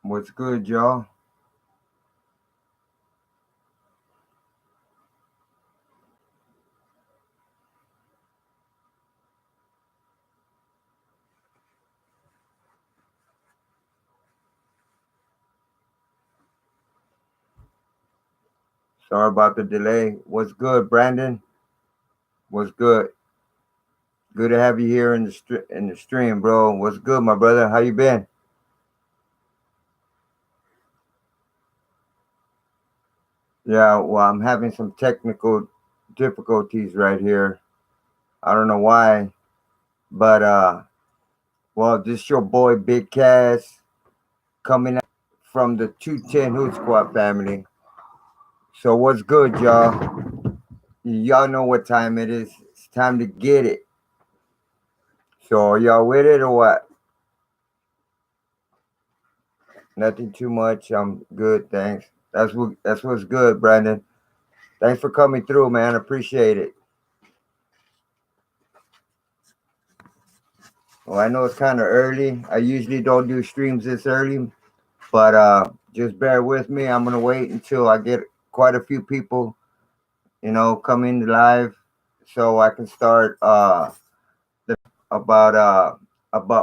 What's good, y'all? Sorry about the delay. What's good, Brandon? What's good? Good to have you here in the stream, bro. What's good, my brother? How you been? Yeah, well, I'm having some technical difficulties right here. I don't know why, but well, this your boy Big Cass coming out from the 210 Hood Squad family. So what's good, y'all? Y'all know what time it is. It's time to get it. So are y'all with it or what? Nothing too much. I'm good, thanks. That's what's good, Brandon. Thanks for coming through, man. Appreciate it. Well, I know it's kind of early. I usually don't do streams this early, but just bear with me. I'm gonna wait until I get quite a few people, coming live, so I can start about about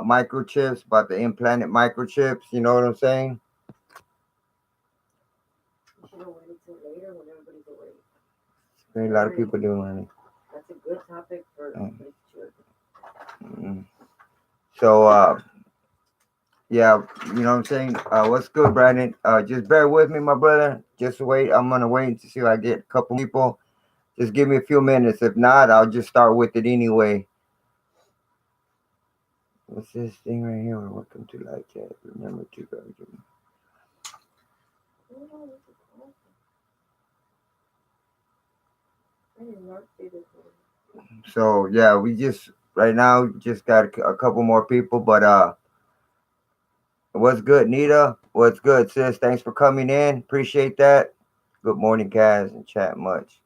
microchips, about the implanted microchips. You know what I'm saying? You should have waited till later when everybody's awake. There's a lot of people doing it. That's a good topic for everybody to choose. Mm. So yeah, you know what I'm saying? What's good, Brandon? Just bear with me, my brother. Just wait. I'm gonna wait to see if I get a couple people. Just give me a few minutes. If not, I'll just start with it anyway. What's this thing right here? Welcome to live chat. Remember to go. So yeah, we just right now just got a couple more people, but what's good, Nita? What's good, sis? Thanks for coming in. Appreciate that. Good morning, Kaz, and chat much.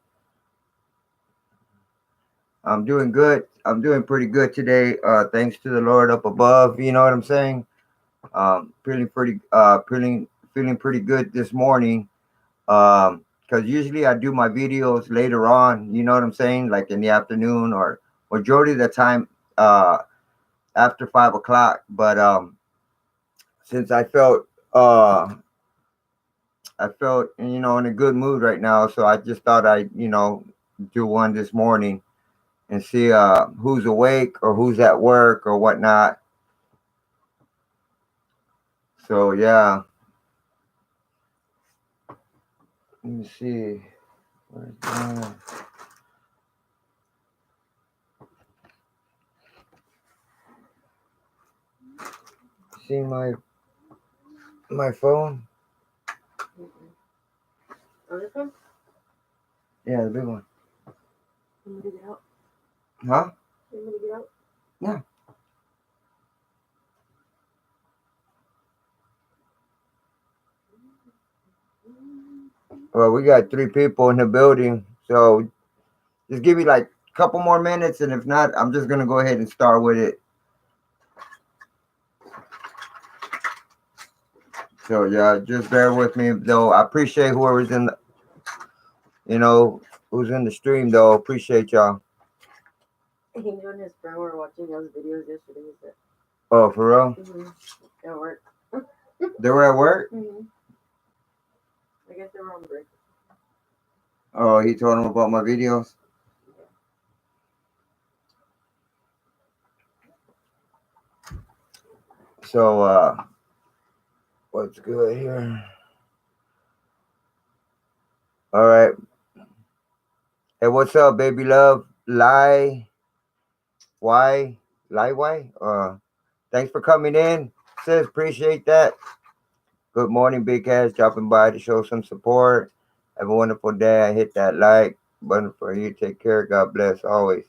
I'm doing good. I'm doing pretty good today. Thanks to the Lord up above. You know what I'm saying? Feeling pretty good this morning. Because usually I do my videos later on. You know what I'm saying? Like in the afternoon or majority of the time, after 5 o'clock. But since I felt in a good mood right now, so I just thought I'd do one this morning and see who's awake or who's at work or whatnot. So yeah, let me see. Where's that? See my phone? Oh, this one? Yeah, the big one. You want me to get out? Huh? You want me to get out? Yeah. Well, we got 3 people in the building, so just give me like a couple more minutes, and if not, I'm just gonna go ahead and start with it. So yeah, just bear with me though. I appreciate whoever's who's in the stream though. Appreciate y'all. He and his friend were watching those videos yesterday. Oh, for real? Mm-hmm. At work. They were at work? Mm-hmm. I guess they were on break. Oh, he told them about my videos? So, what's good here? All right. Hey, what's up, baby love? Why? Why? Thanks for coming in, sis. Appreciate that. Good morning, big ass. Dropping by to show some support. Have a wonderful day. Hit that like button for you. Take care. God bless always.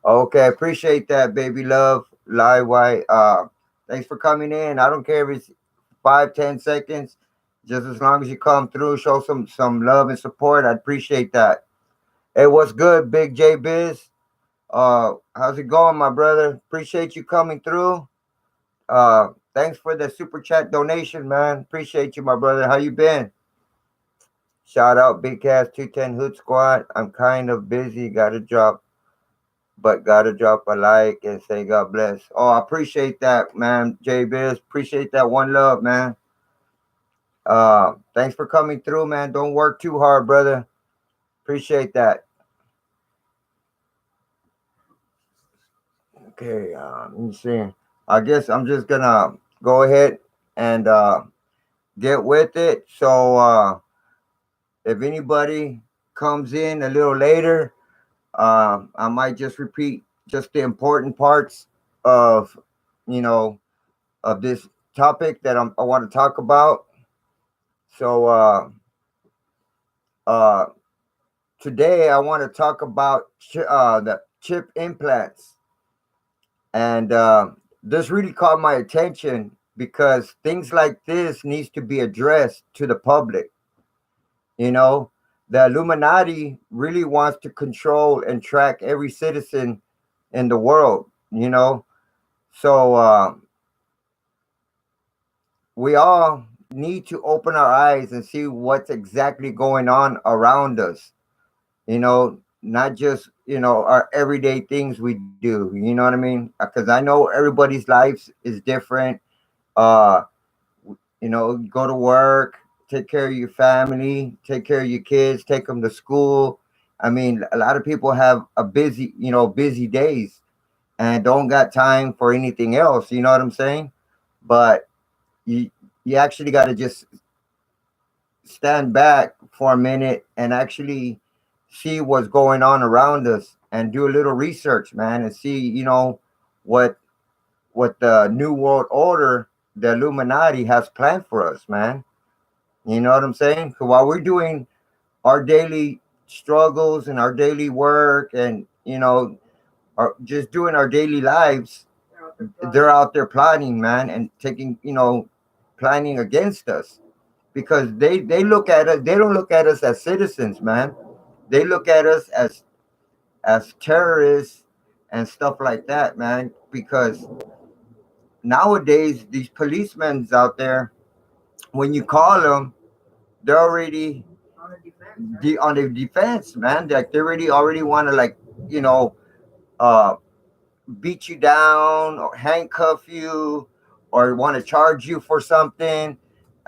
Okay, appreciate that, baby love. Why? Thanks for coming in. I don't care if it's 5, 10 seconds. Just as long as you come through, show some love and support. I appreciate that. Hey, what's good, Big J Biz? How's it going, my brother? Appreciate you coming through. Thanks for the super chat donation, man. Appreciate you, my brother. How you been? Shout out Big Cast 210 Hood Squad. I'm kind of busy. Gotta drop a like and say God bless. Oh, I appreciate that, man. J Biz, appreciate that. One love, man. Thanks for coming through, man. Don't work too hard, brother. Appreciate that. Okay, let me see. I guess I'm just gonna go ahead and get with it. So if anybody comes in a little later, I might just repeat just the important parts of you know of this topic that I want to talk about. So uh, today I want to talk about the chip implants, and this really caught my attention because things like this needs to be addressed to the public. You know, the Illuminati really wants to control and track every citizen in the world. So we all need to open our eyes and see what's exactly going on around us. Not just our everyday things we do. You know what I mean? Because I know everybody's lives is different. Uh, go to work, take care of your family, take care of your kids, take them to school. I mean, a lot of people have a busy days and don't got time for anything else. You know what I'm saying? But you you actually got to just stand back for a minute and actually see what's going on around us and do a little research, man, and see, what the new world order, the Illuminati has planned for us, man. You know what I'm saying? So while we're doing our daily struggles and our daily work and, just doing our daily lives, they're out there plotting, man, and planning against us because they look at us. They don't look at us as citizens, man. They look at us as terrorists and stuff like that, man. Because nowadays these policemen out there, when you call them, they're already on the defense, man. Like they already want to you know uh beat you down or handcuff you or want to charge you for something.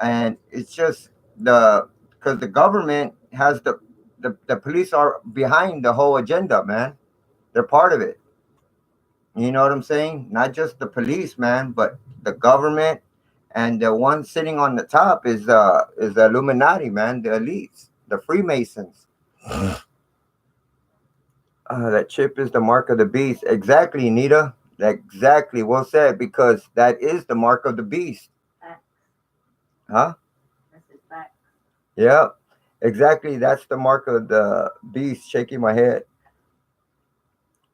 And it's just the because the government has the police are behind the whole agenda, man. They're part of it. You know what I'm saying? Not just the police, man, but the government, and the one sitting on the top is the Illuminati, man, the elites, the Freemasons. That chip is the mark of the beast. Exactly, Nita. Exactly. Well said, because that is the mark of the beast. Huh? Yeah. Exactly. That's the mark of the beast. Shaking my head.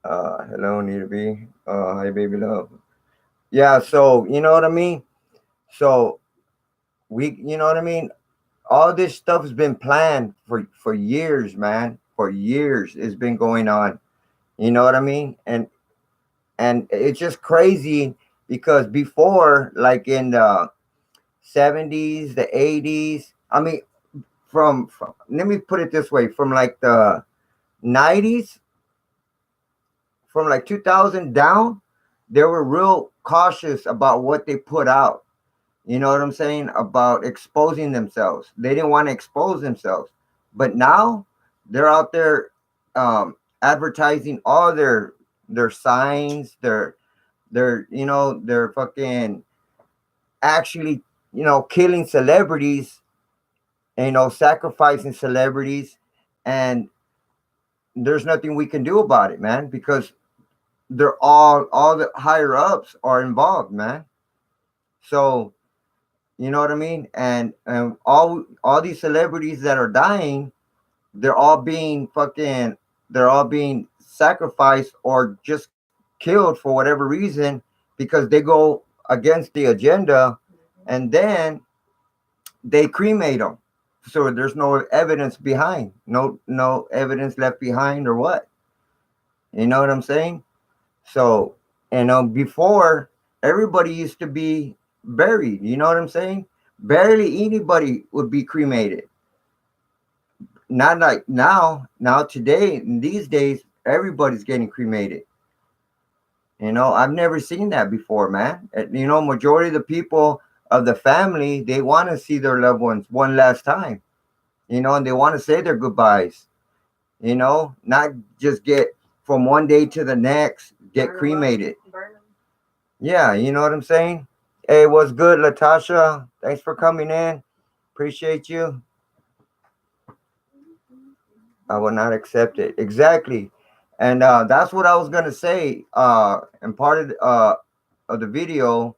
Hello, Nita B. Hi, baby love. Yeah. So you know what I mean. So you know what I mean. All this stuff has been planned for years, man. For years, it's been going on. You know what I mean? And it's just crazy because before, like in the 70s, the 80s, I mean, from let me put it this way, from like the 90s, from like 2000 down, they were real cautious about what they put out. You know what I'm saying? About exposing themselves. They didn't want to expose themselves. But now they're out there advertising all their signs, they're fucking actually, killing celebrities, sacrificing celebrities, and there's nothing we can do about it, man, because all the higher ups are involved, man. So you know what I mean? And all these celebrities that are dying, they're all being fucking they're all being sacrificed or just killed for whatever reason because they go against the agenda, Mhm. and then they cremate them. So there's no evidence behind, no evidence left behind or what. You know what I'm saying? So, before everybody used to be buried. You know what I'm saying? Barely anybody would be cremated. Not like now. Now today, in these days, everybody's getting cremated. I've never seen that before, man. Majority of the people of the family, they want to see their loved ones one last time. And they want to say their goodbyes. Not just get from one day to the next, get Burn them up. cremated. Burn them. Yeah, you know what I'm saying? Hey, what's good, Latasha? Thanks for coming in. Appreciate you. I will not accept it. Exactly. And that's what I was gonna say. And part of the video,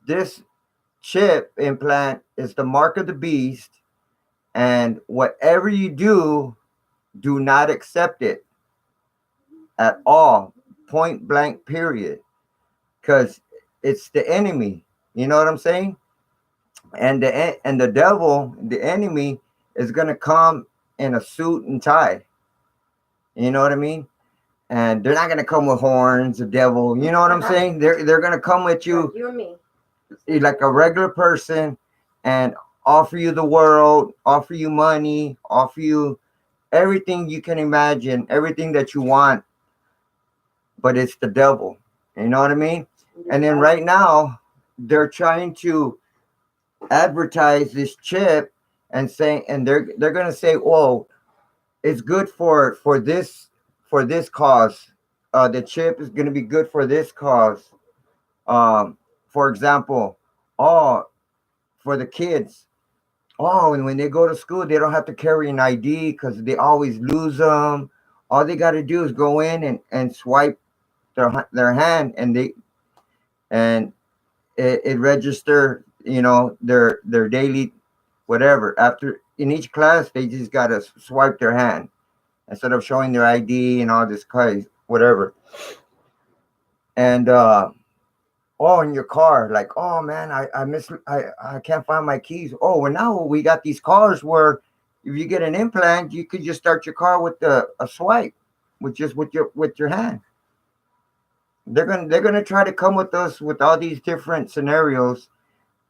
this chip implant is the mark of the beast, and whatever you do not accept it at all. Point blank, period. Because it's the enemy. You know what I'm saying? And the devil, the enemy, is gonna come in a suit and tie. You know what I mean? And they're not gonna come with horns, the devil. You know what I'm saying? They're gonna come with Like you you and me. like a regular person and offer you the world, offer you money, offer you everything you can imagine, everything that you want, but it's the devil. You know what I mean? And then right now, they're trying to advertise this chip and saying, and they're gonna say, "Oh, it's good for this cause. The chip is gonna be good for this cause." For example, oh, for the kids. Oh, and when they go to school, they don't have to carry an ID because they always lose them. All they got to do is go in and swipe their hand, and it register, their daily whatever. After in each class, they just gotta swipe their hand instead of showing their ID and all this crazy whatever. And oh, in your car, like, oh man, I can't find my keys. Oh, well, now we got these cars where if you get an implant, you could just start your car with a swipe, with just with your hand. They're gonna try to come with us with all these different scenarios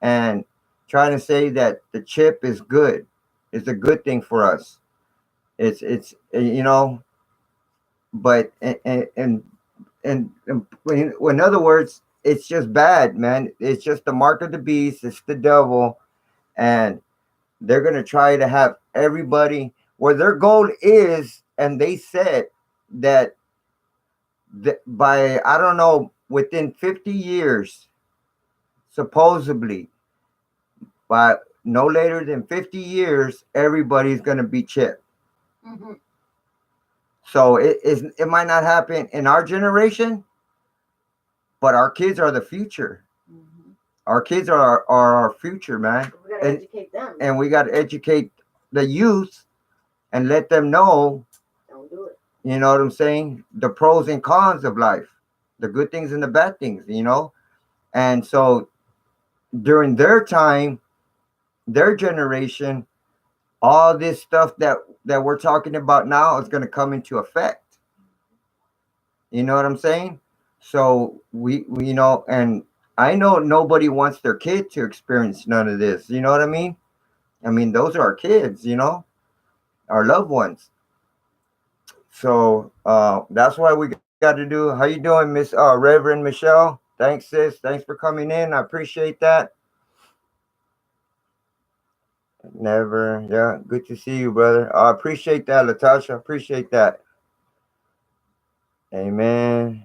and trying to say that the chip is good. It's a good thing for us. It's but and in other words, it's just bad, man. It's just the mark of the beast. It's the devil, and they're gonna try to have everybody where their goal is, and they said that by I don't know within 50 years, supposedly by no later than 50 years, everybody's gonna be chipped. Mm-hmm. So it might not happen in our generation, but our kids are the future. Mm-hmm. Our kids are our future, man. We gotta and educate them. and we got to educate the youth and let them know. Don't do it. You know what I'm saying? The pros and cons of life, the good things and the bad things. And so during their time, their generation, all this stuff that we're talking about now is going to come into effect. You know what I'm saying? So and I know nobody wants their kid to experience none of this. You know what I mean? I mean, those are our kids, our loved ones. So that's why we got to do. How you doing, Miss Reverend Michelle? Thanks, sis. Thanks for coming in. I appreciate that. Never, yeah. Good to see you, brother. I appreciate that, Latasha. Appreciate that. Amen.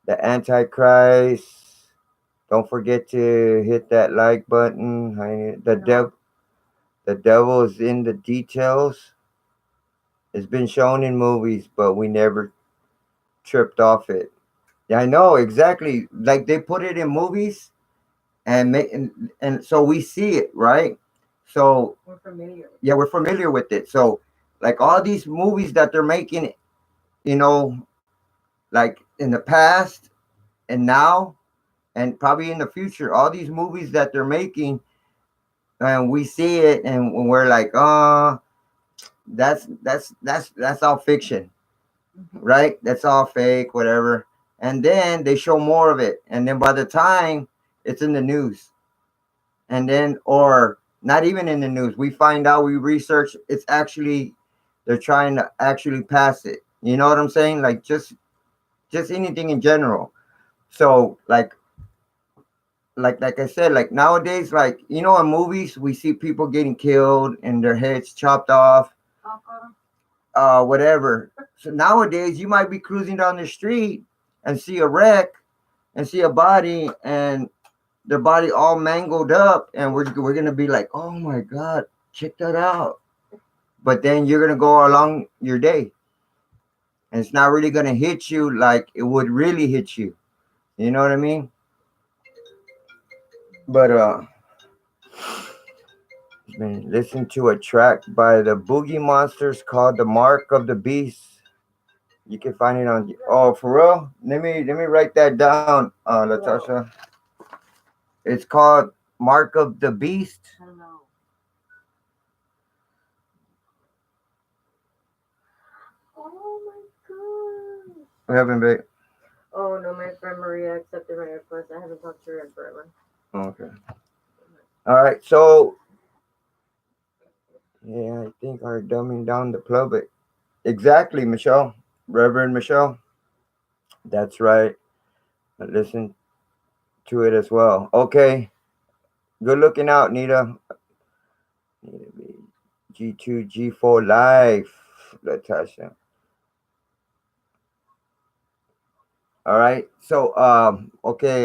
The Antichrist. Don't forget to hit that like button. The devil is in the details. It's been shown in movies, but we never tripped off it. Yeah, I know exactly. Like they put it in movies, and so we see it, right? So We're familiar. yeah, we're familiar with it. So like all these movies that they're making, you know, like in the past, And now, and probably in the future, all these movies that they're making, and we see it, and when we're like, oh, that's all fiction, right? That's all fake, whatever. And then they show more of it, and then by the time it's in the news, and then or not even in the news, we find out, we research, it's actually they're trying to actually pass it. You know what I'm saying? Like just anything in general. So like I said, like nowadays, like in movies we see people getting killed and their heads chopped off, whatever. So nowadays you might be cruising down the street and see a wreck and see a body and their body all mangled up, and we're gonna be like, oh my god, check that out. But then you're gonna go along your day, and it's not really gonna hit you like it would really hit you. You know what I mean? But man, listen to a track by the Boogie Monsters called "The Mark of the Beast." You can find it on. Oh, for real? Let me write that down, Latasha. It's called "Mark of the Beast." I don't know. Oh my god. We haven't been. Oh no, my friend Maria accepted my request. I haven't talked to her in forever. Okay. All right. So yeah, I think are dumbing down the public. Exactly, Michelle. Reverend Michelle. That's right. I listened to it as well. Okay. Good looking out, Nita. Nita B. G2, G4 life, Latasha. All right. So okay,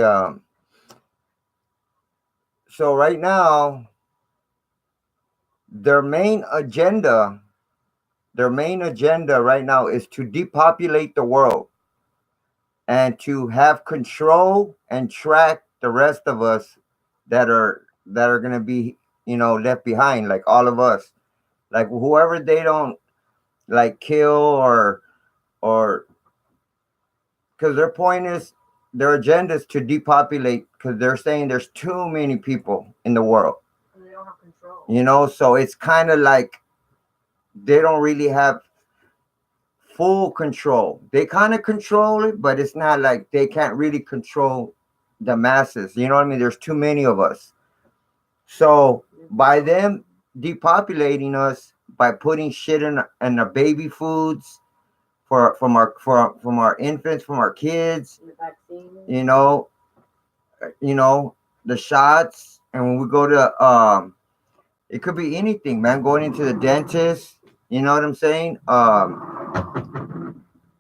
so right now their main agenda, their main agenda right now is to depopulate the world and to have control and track the rest of us that are going to be left behind, like all of us, like whoever they don't like kill or because their point is, their agenda is to depopulate because they're saying there's too many people in the world. And they don't have control. So it's kind of like they don't really have full control. They kind of control it, but it's not like they can't really control the masses. You know what I mean? There's too many of us. So by them depopulating us, by putting shit in the baby foods from our infants, from our kids, And the vaccine. you know, the shots, and when we go to it could be anything, man. Going into the dentist, you know what I'm saying?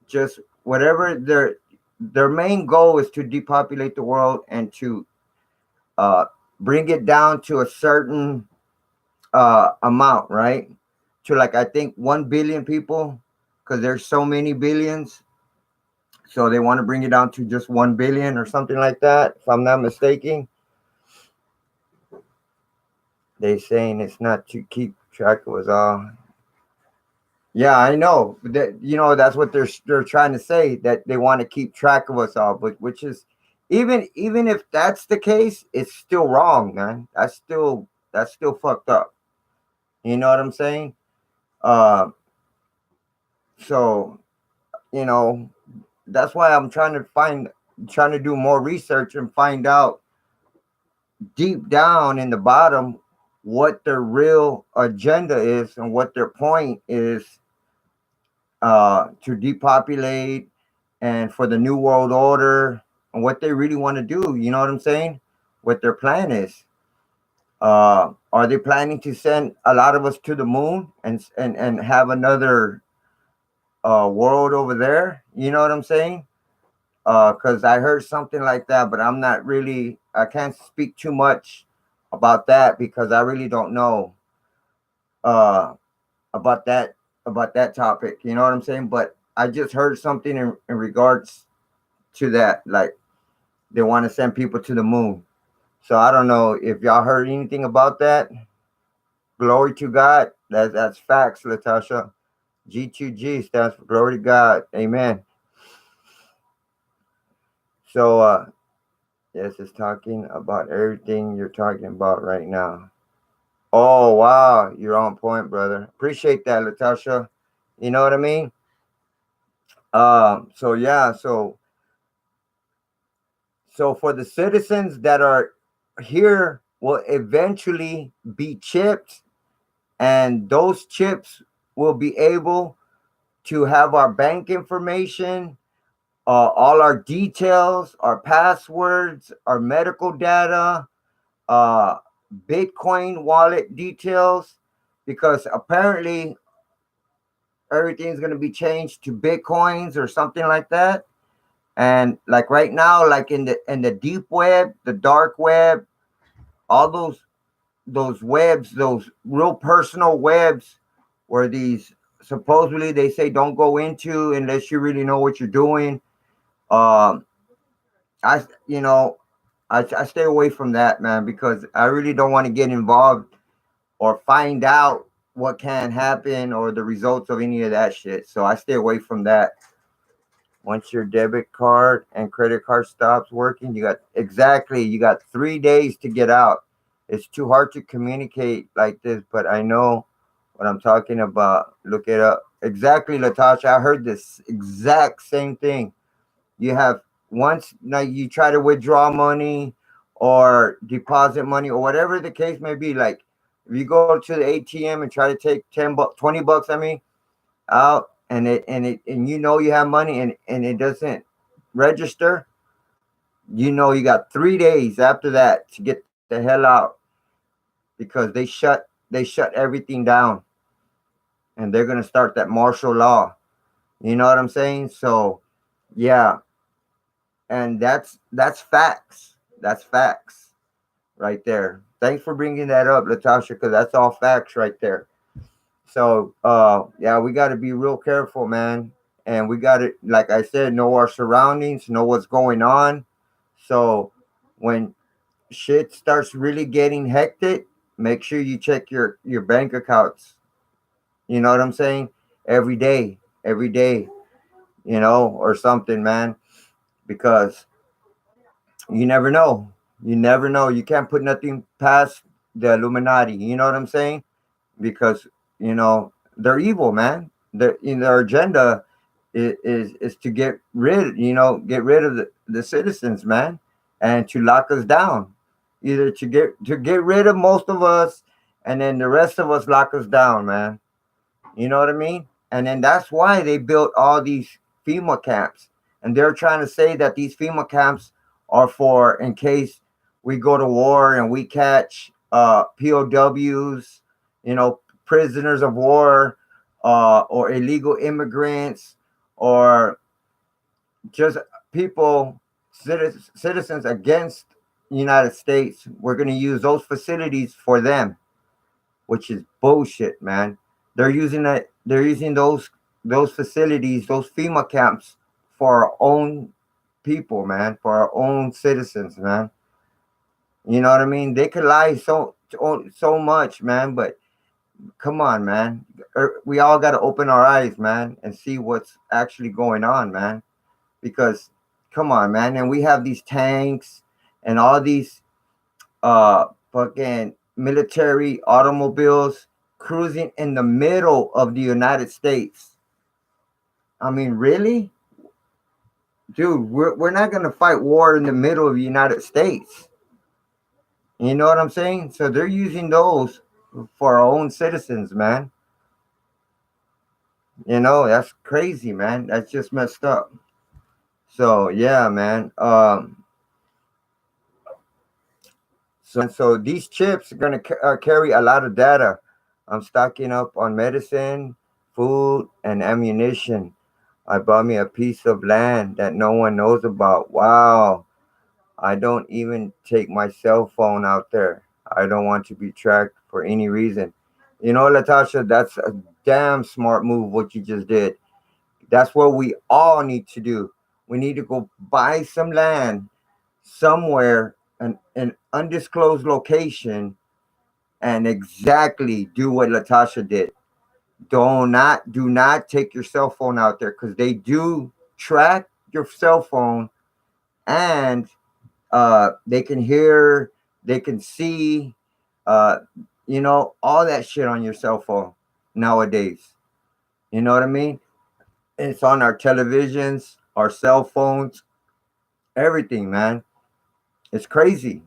Just whatever their main goal is to depopulate the world and to uh bring it down to a certain amount, right? To like I think 1 billion people, because there's so many billions. So they want to bring it down to just 1 billion or something like that, if I'm not mistaken. They saying it's not to keep track of us all. Yeah, I know that. That's what they're trying to say, that they want to keep track of us all, but which is even if that's the case, it's still wrong, man. That's still fucked up. You know what I'm saying? Uh, so you know that's why I'm trying to do more research and find out deep down in the bottom what their real agenda is and what their point is, to depopulate and for the new world order, and what they really want to do. You know what I'm saying? What their plan is. Are they planning to send a lot of us to the moon and have another world over there? You know what I'm saying? Because I heard something like that, but I can't speak too much about that because I really don't know uh, about that topic. You know what I'm saying? But I just heard something in regards to that, like they want to send people to the moon. So I don't know if y'all heard anything about that. Glory to God. That's facts, Latasha. G2G stands for glory to God. Amen. So, yes, it's talking about everything you're talking about right now. Oh, wow. You're on point, brother. Appreciate that, Latasha. You know what I mean? So yeah, so for the citizens that are here will eventually be chipped, and those chips will be able to have our bank information, all our details, our passwords, our medical data, uh, Bitcoin wallet details, because apparently everything's going to be changed to Bitcoins or something like that. And like right now, like in the deep web, the dark web, all those webs, those real personal webs, where these supposedly they say don't go into unless you really know what you're doing. Um, I you know I stay away from that, man, because I really don't want to get involved or find out what can happen or the results of any of that shit. So I stay away from that. Once your debit card and credit card stops working, you got 3 days to get out. It's too hard to communicate like this, but I know what I'm talking about. Look it up. Exactly, Latasha. I heard this exact same thing. You have once now you try to withdraw money or deposit money or whatever the case may be. Like if you go to the ATM and try to take 10 bucks, 20 bucks, I mean, out, and you know you have money and it doesn't register, you know you got 3 days after that to get the hell out, because they shut everything down, and they're gonna start that martial law. You know what I'm saying? So yeah, and that's facts. That's facts right there. Thanks for bringing that up, Latasha, because that's all facts right there. So yeah, we got to be real careful, man, and we got to, like I said, know our surroundings, know what's going on. So when shit starts really getting hectic, make sure you check your bank accounts. You know what I'm saying? Every day, or something, man, because you never know. You never know. You can't put nothing past the Illuminati. You know what I'm saying? Because they're evil, man. Their agenda is to get rid of the citizens, man, and to lock us down. Either to get rid of most of us, and then the rest of us lock us down, man. You know what I mean? And then that's why they built all these FEMA camps. And they're trying to say that these FEMA camps are for in case we go to war and we catch POWs, prisoners of war, or illegal immigrants, or just people, citizens against the United States. We're going to use those facilities for them, which is bullshit, man. They're using those facilities, those FEMA camps, for our own people, man, for our own citizens, man. You know what I mean? They could lie so much, man, but come on, man. We all got to open our eyes, man, and see what's actually going on, man. Because come on, man, and we have these tanks and all these fucking military automobiles cruising in the middle of the United States. I mean, really? Dude, we're not gonna fight war in the middle of the United States. You know what I'm saying? So they're using those for our own citizens, man. That's crazy, man. That's just messed up. So yeah, man. So these chips are gonna carry a lot of data. I'm stocking up on medicine, food, and ammunition. I bought me a piece of land that no one knows about. Wow. I don't even take my cell phone out there. I don't want to be tracked for any reason. Latasha, that's a damn smart move what you just did. That's what we all need to do. We need to go buy some land somewhere, an undisclosed location, and exactly do what Latasha did. Do not take your cell phone out there, because they do track your cell phone, and they can hear, they can see, uh, all that shit on your cell phone nowadays. You know what I mean? It's on our televisions, our cell phones, everything, man. It's crazy.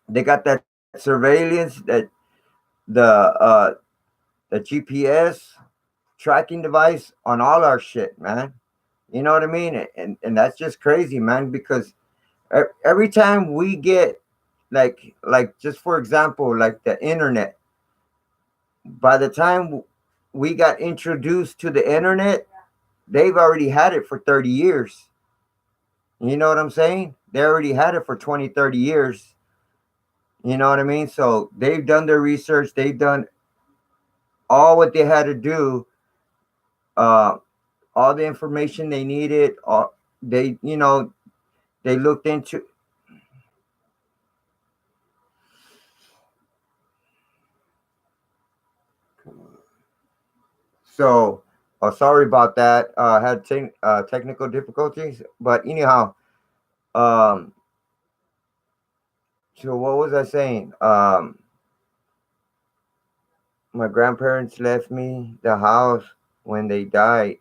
They got that surveillance, the uh, the GPS tracking device on all our shit, man. You know what I mean? And that's just crazy, man. Because every time we get like just for example, like the internet, by the time we got introduced to the internet, they've already had it for 30 years. You know what I'm saying? They already had it for 20, 30 years. You know what I mean? So they've done their research, they've done all what they had to do, uh, all the information they needed, they, they looked into. So, sorry about that. Had technical difficulties, but anyhow, um, so what was I saying? My grandparents left me the house when they died.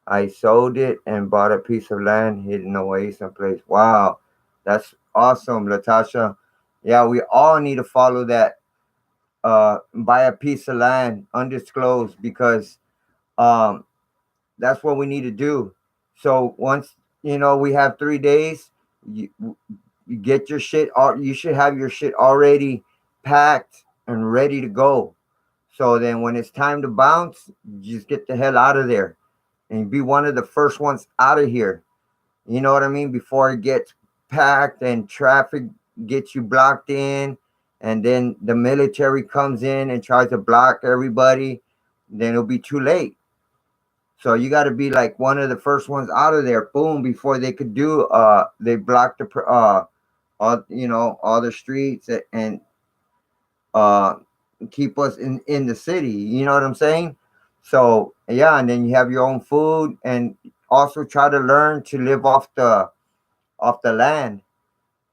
I sold it and bought a piece of land hidden away someplace. Wow, that's awesome, Latasha. Yeah, we all need to follow that. Buy a piece of land undisclosed because um, that's what we need to do. So once we have 3 days, you, you get your shit. You should have your shit already packed and ready to go. So then when it's time to bounce, you just get the hell out of there and be one of the first ones out of here. You know what I mean? Before it gets packed and traffic gets you blocked in, and then the military comes in and tries to block everybody, then it'll be too late. So you got to be like one of the first ones out of there, boom, before they could do. They blocked all all the streets and uh keep us in the city. You know what I'm saying? So yeah, and then you have your own food, and also try to learn to live off the land.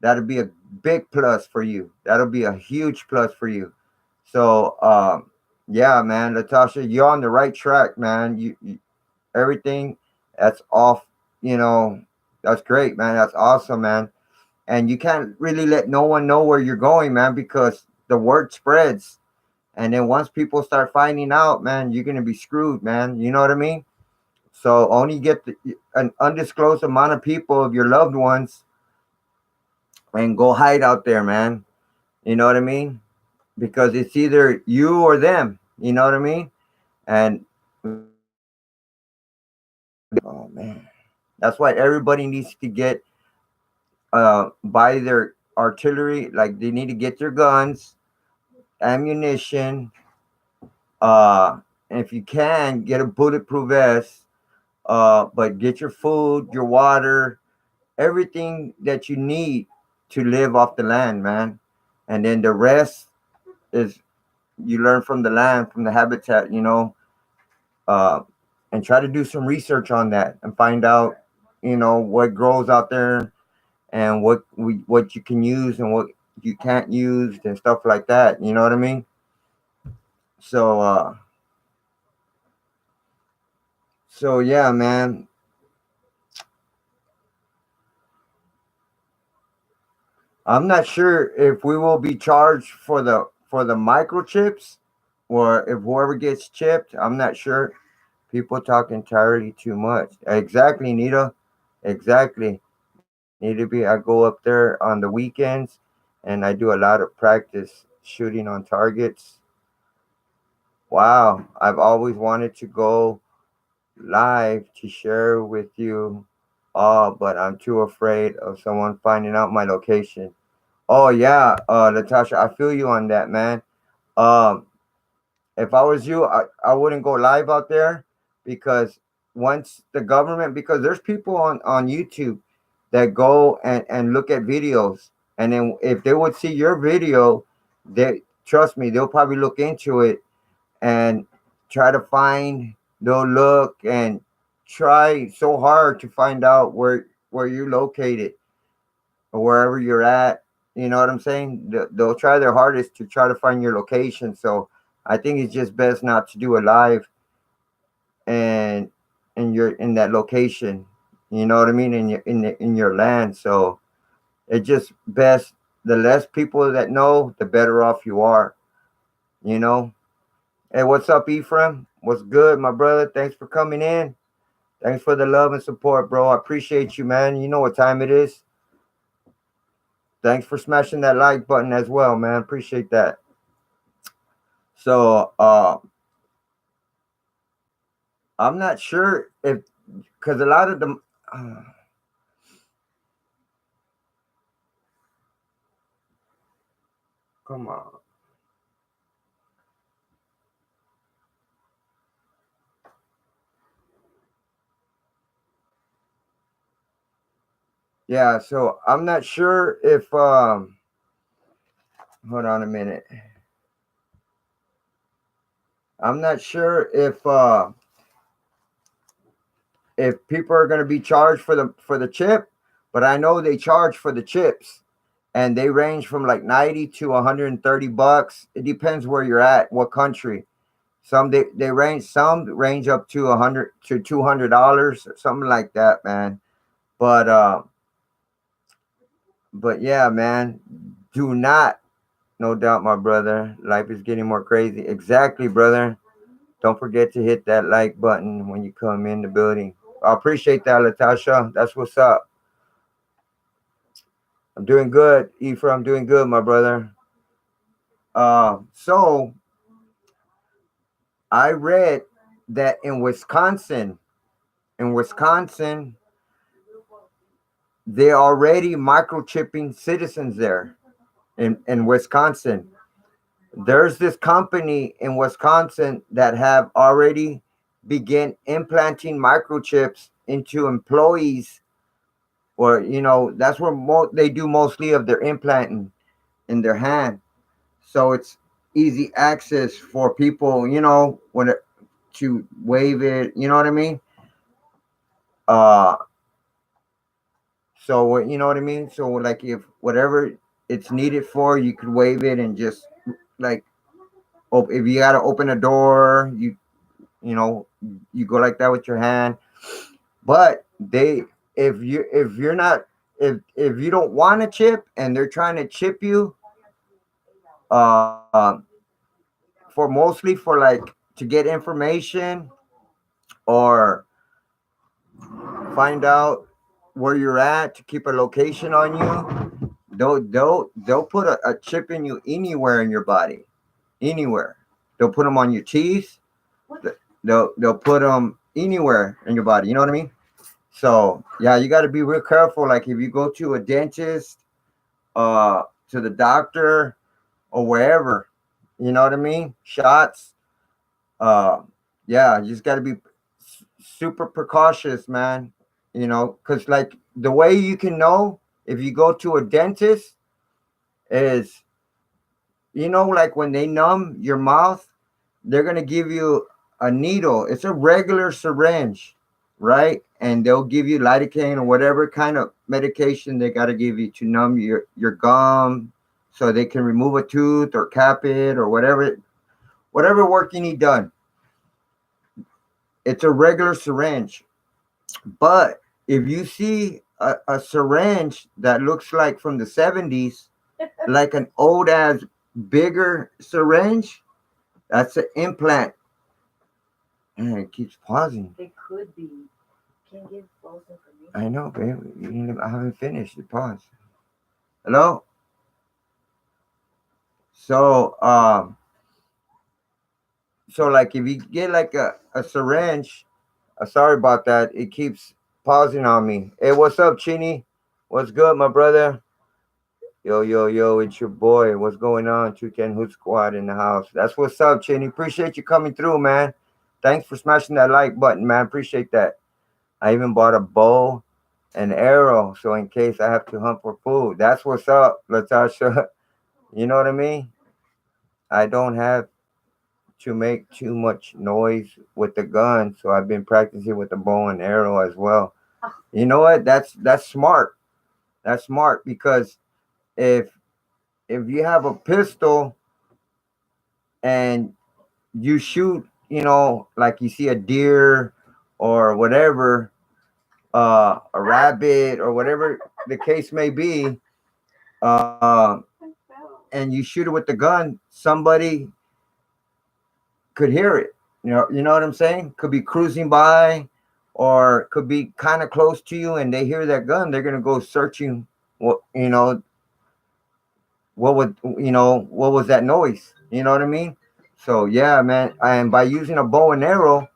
That'll be a big plus for you. That'll be a huge plus for you. So yeah, man, Latasha, you're on the right track, man. You everything that's off, you know, that's great, man. That's awesome, man. And you can't really let no one know where you're going, man, because the word spreads. And then once people start finding out, man, you're gonna be screwed, man. You know what I mean? So only get an undisclosed amount of people of your loved ones and go hide out there, man. You know what I mean? Because it's either you or them. You know what I mean? And oh man, that's why everybody needs to get buy their artillery. Like they need to get their guns, ammunition. And if you can, get a bulletproof vest. But get your food, your water, everything that you need to live off the land, man. And then the rest is you learn from the land, from the habitat, uh, and try to do some research on that and find out, what grows out there and what you can use and what you can't use and stuff like that. You know what I mean? So, yeah, man. I'm not sure if we will be charged for the microchips or if whoever gets chipped. I'm not sure. People talk entirely too much. Exactly, Nita. Exactly. Need to be. I go up there on the weekends, and I do a lot of practice shooting on targets. Wow, I've always wanted to go live to share with you all, but I'm too afraid of someone finding out my location. Oh yeah, Natasha, I feel you on that, man. Um, if I was you, I wouldn't go live out there because once the government, because there's people on YouTube that go and look at videos, and then if they would see your video, they trust me, they'll probably look into it and try to find. They'll look and try so hard to find out where you're located, or wherever you're at. You know what I'm saying? They'll try their hardest to try to find your location. So I think it's just best not to do a live and you're in that location. You know what I mean? In your land. So it's just best, the less people that know, the better off you are. You know. Hey, what's up, Ephraim? What's good, my brother? Thanks for coming in. Thanks for the love and support, bro. I appreciate you, man. You know what time it is. Thanks for smashing that like button as well, man. Appreciate that. So, I'm not sure if, because a lot of them, come on. Yeah, so I'm not sure if, hold on a minute. I'm not sure if people are going to be charged for the chip, but I know they charge for the chips, and they range from like 90 to 130 bucks. It depends where you're at, what country. Some range up to 100 to $200 or something like that, man. But yeah, man, do not, no doubt, my brother. Life is getting more crazy. Exactly, brother. Don't forget to hit that like button when you come in the building. I appreciate that, Latasha. That's what's up. I'm doing good, Ephraim. I'm doing good, my brother. So I read that in Wisconsin, they're already microchipping citizens there. In Wisconsin, there's this company in Wisconsin that have already begin implanting microchips into employees, or that's where they do mostly of their implanting in their hand. So it's easy access for people, to wave it. You know what I mean? Uh, so you know what I mean. So like if whatever it's needed for, you could wave it and just like if you gotta open a door, you know you go like that with your hand. But if you're not, if you don't want a chip and they're trying to chip you, uh, for mostly for like to get information or find out where you're at to keep a location on you. They'll put a chip in you anywhere in your body, anywhere. They'll put them on your teeth. They'll put them anywhere in your body. You know what I mean? So yeah, you got to be real careful. Like if you go to a dentist, to the doctor, or wherever, you know what I mean? Shots. Uh, yeah, you just got to be super precautious, man. Because like the way you can know if you go to a dentist is, like when they numb your mouth, they're gonna give you a needle. It's a regular syringe, right? And they'll give you lidocaine or whatever kind of medication they got to give you to numb your gum, so they can remove a tooth or cap it or whatever work you need done. It's a regular syringe. But if you see a syringe that looks like from the 70s, like an old ass bigger syringe, that's an implant. And it keeps pausing. It could be. Can't give false I information. know, babe. I haven't finished. It paused. Hello? So, like if you get like a syringe, sorry about that. It keeps pausing on me. Hey, what's up, Chini? What's good, my brother? Yo, yo, yo, it's your boy. What's going on? 210 Hood Squad in the house. That's what's up, Chinny. Appreciate you coming through, man. Thanks for smashing that like button, man. Appreciate that. I even bought a bow and arrow, so in case I have to hunt for food. That's what's up, Latasha. You know what I mean? I don't have to make too much noise with the gun, so I've been practicing with the bow and arrow as well. You know what? That's smart. That's smart because if if you have a pistol and you shoot, like you see a deer or whatever, a rabbit or whatever the case may be, uh, and you shoot it with the gun, somebody could hear it. You know what I'm saying? Could be cruising by, or could be kind of close to you, and they hear that gun. They're gonna go searching. What what was that noise? You know what I mean? So yeah, man. And by using a bow and arrow,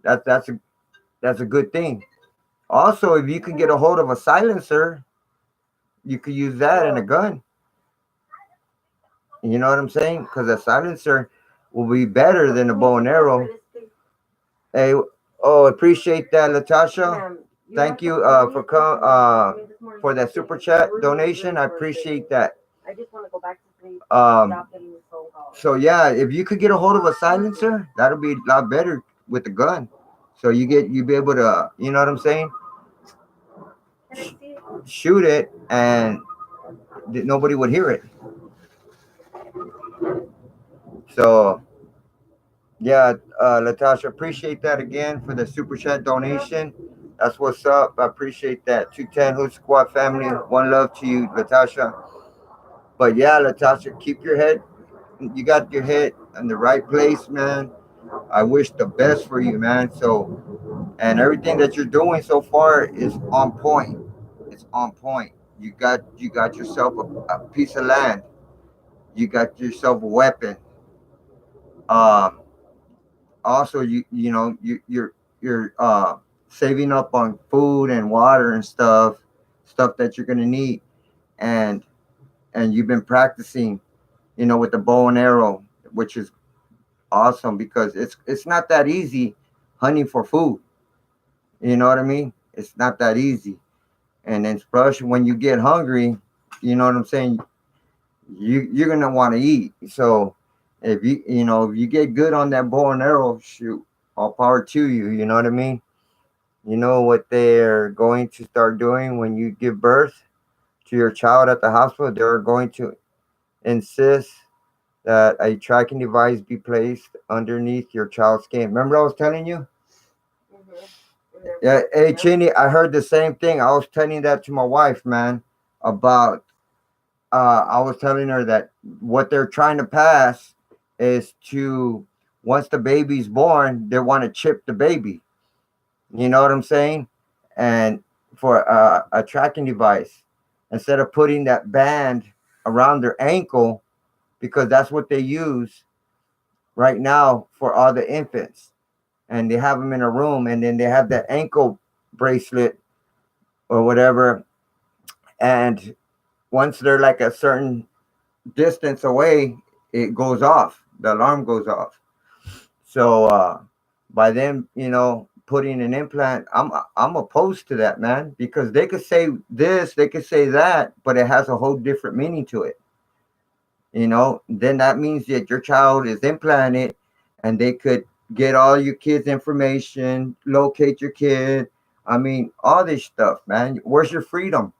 that's a good thing. Also, if you can get a hold of a silencer, you could use that in a gun. You know what I'm saying? Because a silencer will be better than a bow and arrow. Hey, oh, appreciate that, Latasha. Thank you for that super chat donation. I appreciate that. I just want to go back to sleep. Um, Stop getting this phone call. so yeah, if you could get a hold of a silencer, that'll be a lot better with the gun. So you be able to, you know what I'm saying? Can I see it? Shoot it, and nobody would hear it. So yeah, Latasha, appreciate that again for the super chat donation. That's what's up. I appreciate that. 210 Hood Squad family. One love to you, Latasha. But yeah, Latasha, keep your head. You got your head in the right place, man. I wish the best for you, man. So, and everything that you're doing so far is on point. It's on point. You got yourself a piece of land. You got yourself a weapon. Um, Also, you're saving up on food and water and stuff that you're gonna need, and you've been practicing, with the bow and arrow, which is awesome because it's not that easy hunting for food. You know what I mean? It's not that easy, and then especially when you get hungry, you know what I'm saying. You're gonna want to eat. So if you get good on that bow and arrow, shoot, all power to you. You know what I mean? You know what they're going to start doing when you give birth to your child at the hospital? They're going to insist that a tracking device be placed underneath your child's skin. Remember, I was telling you? Yeah, hey, Chini, I heard the same thing. I was telling that to my wife, man, about, I was telling her that what they're trying to pass is to, once the baby's born, they want to chip the baby. You know what I'm saying? And for a tracking device, instead of putting that band around their ankle, because that's what they use right now for all the infants. And they have them in a room, and then they have that ankle bracelet or whatever. And once they're like a certain distance away, it goes off. The alarm goes off. So by them, putting an implant, I'm opposed to that, man, because they could say this, they could say that, but it has a whole different meaning to it. Then that means that your child is implanted, and they could get all your kids' information, locate your kid. I mean, all this stuff, man. Where's your freedom?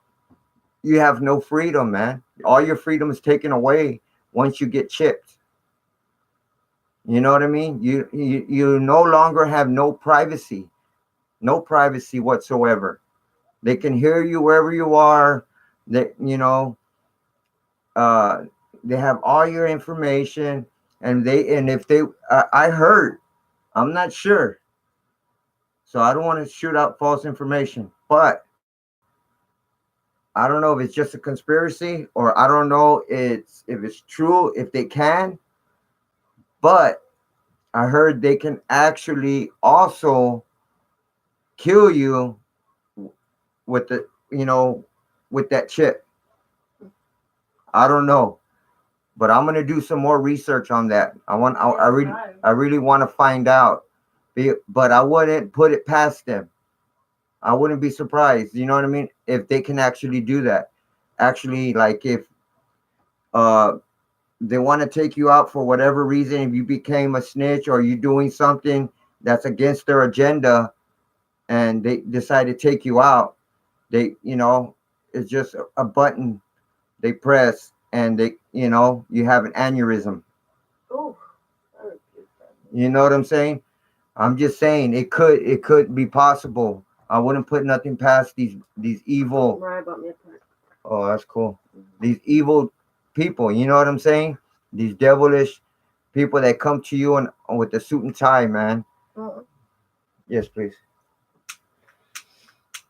You have no freedom, man. All your freedom is taken away once you get chipped. You know what I mean? You no longer have no privacy whatsoever. They can hear you wherever you are. They uh, they have all your information, and if they, I heard, I'm not sure, so I don't want to shoot out false information, but I don't know if it's just a conspiracy, or I don't know if it's true, if they can, but I heard they can actually also kill you with with that chip. I don't know, but I'm gonna do some more research on that. I really want to find out, but I wouldn't put it past them. I wouldn't be surprised. You know what I mean? If they can actually do that, actually, like if uh they want to take you out for whatever reason, if you became a snitch or you doing something that's against their agenda, and they decide to take you out, they it's just a button they press, and you have an aneurysm. Ooh, I refuse that. You know what I'm saying? I'm just saying it could be possible. I wouldn't put nothing past these evil. Mariah bought me a pack. Oh, that's cool. Mhm. These evil people. You know what I'm saying? These devilish people that come to you and with the suit and tie, man. Uh-uh. Yes, please.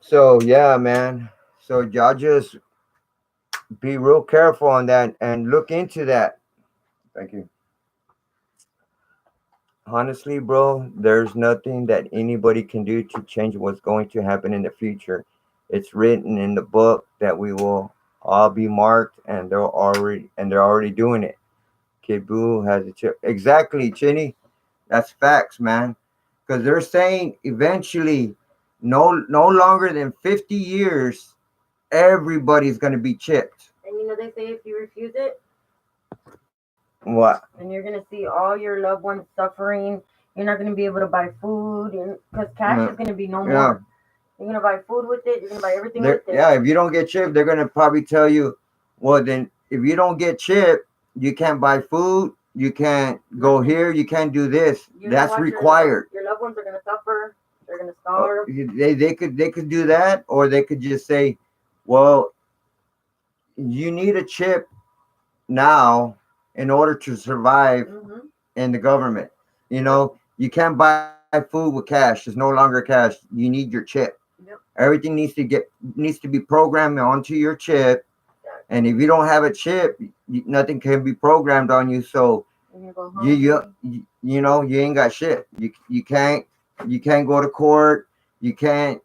So yeah, man. So y'all just be real careful on that and look into that. Thank you. Honestly, bro, there's nothing that anybody can do to change what's going to happen in the future. It's written in the book that we will all be marked, and they're already doing it. Kid Boo has a chip. Exactly, Chinny. That's facts, man. Because they're saying eventually, no longer than 50 years, everybody's gonna be chipped. And they say if you refuse it, What? and you're gonna see all your loved ones suffering. You're not gonna be able to buy food, because cash Yeah, is gonna be no yeah. more. You're gonna buy food with it. You're gonna buy everything They're, with it. yeah, if you don't get chipped, they're gonna probably tell you, well, then if you don't get chipped, you can't buy food, you can't go Nothing. here, you can't do this. You're gonna That's watch required. your loved ones are gonna suffer. They're gonna Oh, starve. they could do that, or they could just say, well, you need a chip now in order to survive Hmm. in the government. Yep. You can't buy food with cash. It's no longer cash. You need your chip. Yep. Everything needs to be programmed onto your chip. And if you don't have a chip, nothing can be programmed on you. So You're gonna go you you hungry. you ain't got shit. You can't go to court. You can't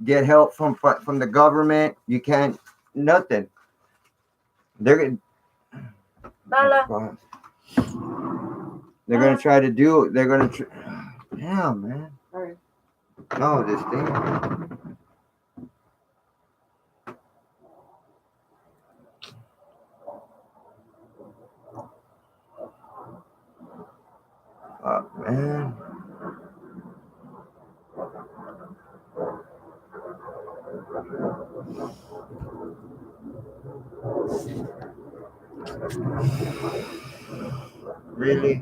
get help from the government. You can't nothing. They're Bella. gonna they're gonna Bella. try to do. They're gonna. Damn, man. All right. No, this thing. Man. Really?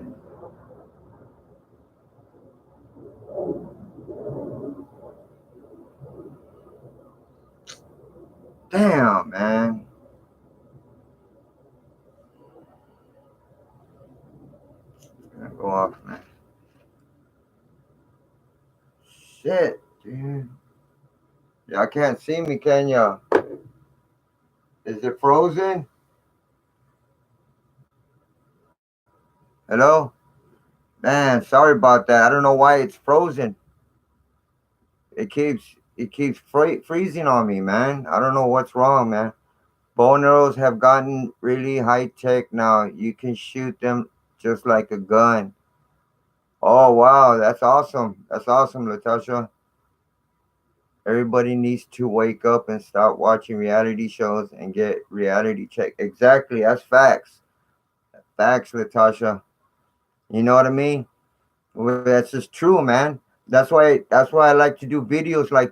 Damn, man. Gonna go off, man. Shit, dude. Y'all can't see me, can ya? Is it frozen? Hello? Man, sorry about that. I don't know why it's frozen. It keeps freezing on me, man. I don't know what's wrong, man. Bone arrows have gotten really high tech now. You can shoot them just like a gun. Oh wow, that's awesome. That's awesome, Latasha. Everybody needs to wake up and stop watching reality shows and get reality check. Exactly, that's facts. Facts, Latasha. You know what I mean? Well, that's just true, man. That's why I like to do videos like